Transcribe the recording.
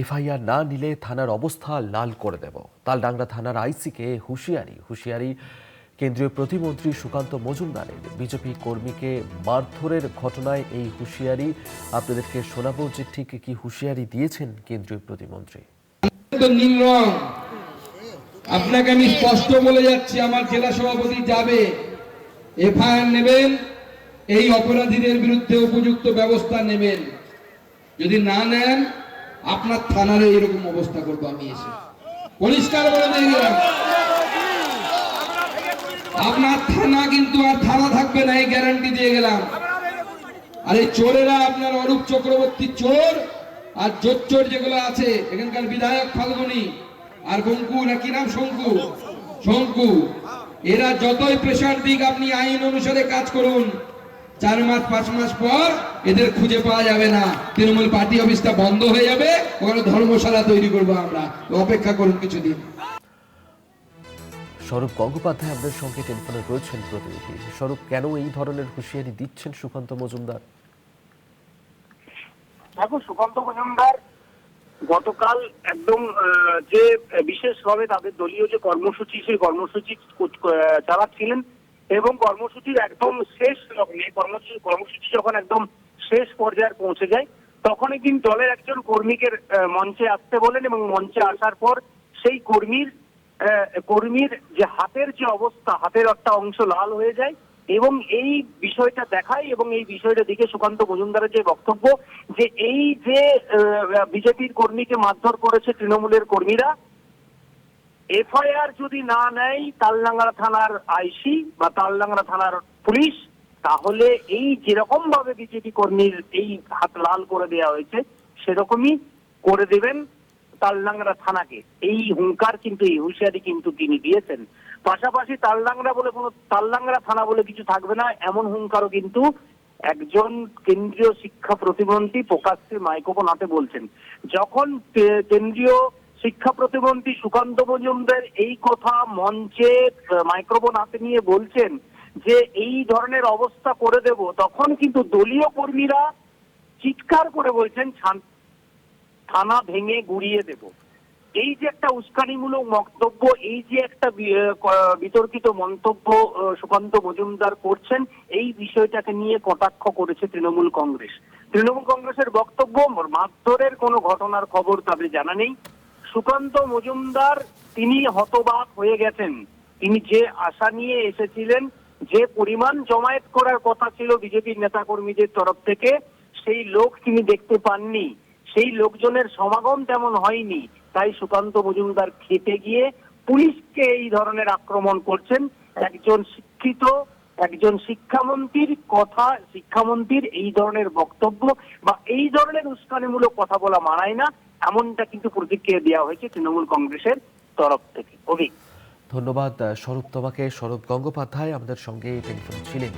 FIR না নিলে থানার অবস্থা লাল করে দেব। তালডাংরা থানার আইসিকে হুঁশিয়ারি কেন্দ্রীয় প্রতিমন্ত্রী সুকান্ত মজুমদারের। বিজেপি কর্মীকে মারধরের ঘটনায় এই হুঁশিয়ারি আপনাদেরকে শোনাবো যে ঠিক কি হুঁশিয়ারি দিয়েছেন কেন্দ্রীয় প্রতিমন্ত্রী। নীল রং আপনাকে আমি স্পষ্ট বলে যাচ্ছি, আমার জেলা সভাপতি যাবে, এফআইআর নেবেন, এই অপরাধীদের বিরুদ্ধে উপযুক্ত ব্যবস্থা নেবেন। যদি না নেন আপনার থানার এরকম অবস্থা করবো আমি এসে, পরিষ্কার বলে দিয়ে গেলাম। আপনার থানা কিন্তু আর থানা থাকবে না, এই গ্যারান্টি দিয়ে গেলাম। আর এই চোরেরা আপনার অরূপ চক্রবর্তী চোর আর জোচ্চোর যেগুলো আছে, এখানকার বিধায়ক ফাল্গুনি আর বঙ্কু নাকি নাম শঙ্কু, এরা যতই প্রেশার দিক আপনি আইন অনুসারে কাজ করুন, 4 মাস 5 মাস পর এদের খুঁজে পাওয়া যাবে না। তৃণমূল পার্টি অফিসটা বন্ধ হয়ে যাবে, ওখানে ধর্মশালা তৈরি করবো আমরা, অপেক্ষা করুন কিছুদিন। স্বরূপ গঙ্গোপাধ্যায় আমাদের সঙ্গে টেলিফোনে রয়েছেন প্রতিনিধি। স্বরূপ, কেন এই ধরনের হুঁশিয়ারি দিচ্ছেন সুকান্ত মজুমদার? দেখো, সুকান্ত মজুমদার গতকাল একদম যে বিশেষভাবে তাদের দলীয় যে কর্মসূচি, সেই কর্মসূচি চালাচ্ছিলেন এবং কর্মসূচির একদম শেষ লগ্নে কর্মসূচি যখন একদম শেষ পর্যায়ে পৌঁছে যায়, তখনই কিন্তু দলের একজন কর্মীকে মঞ্চে আসতে বলেন এবং মঞ্চে আসার পর সেই কর্মীর যে হাতের যে অবস্থা, হাতের একটা অংশ লাল হয়ে যায় এবং এই বিষয়টা দেখায় এবং এই বিষয়টা দিকে সুকান্ত মজুমদারের যে বক্তব্য, যে এই যে বিজেপির কর্মীকে মারধর করেছে তৃণমূলের কর্মীরা, এফআইআর যদি না নেয় তালডাংরা থানার আইসি বা তালডাংরা থানার পুলিশ, তাহলে এই যেরকম ভাবে বিজেপি কর্মীর এই হাত লাল করে দেওয়া হয়েছে সেরকমই করে দেবেন তালডাংরা থানাকে। এই হুঙ্কার কিন্তু, এই হুঁশিয়ারি কিন্তু তিনি দিয়েছেন। পাশাপাশি তালডাংরা থানা বলে কিছু থাকবে না, এমন হুঙ্কারও কিন্তু একজন কেন্দ্রীয় শিক্ষা প্রতিমন্ত্রী প্রকাশ্যে মাইক্রোফোন হাতে বলছেন। যখন কেন্দ্রীয় শিক্ষা প্রতিমন্ত্রী সুকান্ত মজুমদার এই কথা মঞ্চে মাইক্রোফোন হাতে নিয়ে বলছেন যে এই ধরনের অবস্থা করে দেব, তখন কিন্তু দলীয় কর্মীরা চিৎকার করে বলছেন থানা ভেঙে গুড়িয়ে দেব। এই যে একটা উস্কানিমূলক বক্তব্য, এই যে একটা বিতর্কিত মন্তব্য সুকান্ত মজুমদার করছেন, এই বিষয়টাকে নিয়ে কটাক্ষ করেছে তৃণমূল কংগ্রেসের বক্তব্য, মারধরের কোনো ঘটনার খবর তাদের জানা নেই। সুকান্ত মজুমদার তিনি হতবাক হয়ে গেছেন। তিনি যে আশা নিয়ে এসেছিলেন, যে পরিমাণ জমায়েত করার কথা ছিল বিজেপির নেতাকর্মীদের তরফ থেকে, সেই লোক তিনি দেখতে পাননি, সেই লোকজনের সমাগম তেমন হয়নি। তাই সুকান্ত মজুমদার খেপে গিয়ে পুলিশকে এই ধরনের আক্রমণ করছেন। একজন শিক্ষামন্ত্রীর এই ধরনের বক্তব্য বা এই ধরনের উস্কানিমূলক কথা বলা মানায় না, এমনটা কিন্তু প্রতিক্রিয়া দেওয়া হয়েছে তৃণমূল কংগ্রেসের তরফ থেকে। ধন্যবাদ স্বরূপ তোমাকে। স্বরূপ গঙ্গোপাধ্যায় আমাদের সঙ্গে টেলিফোনে ছিলেন।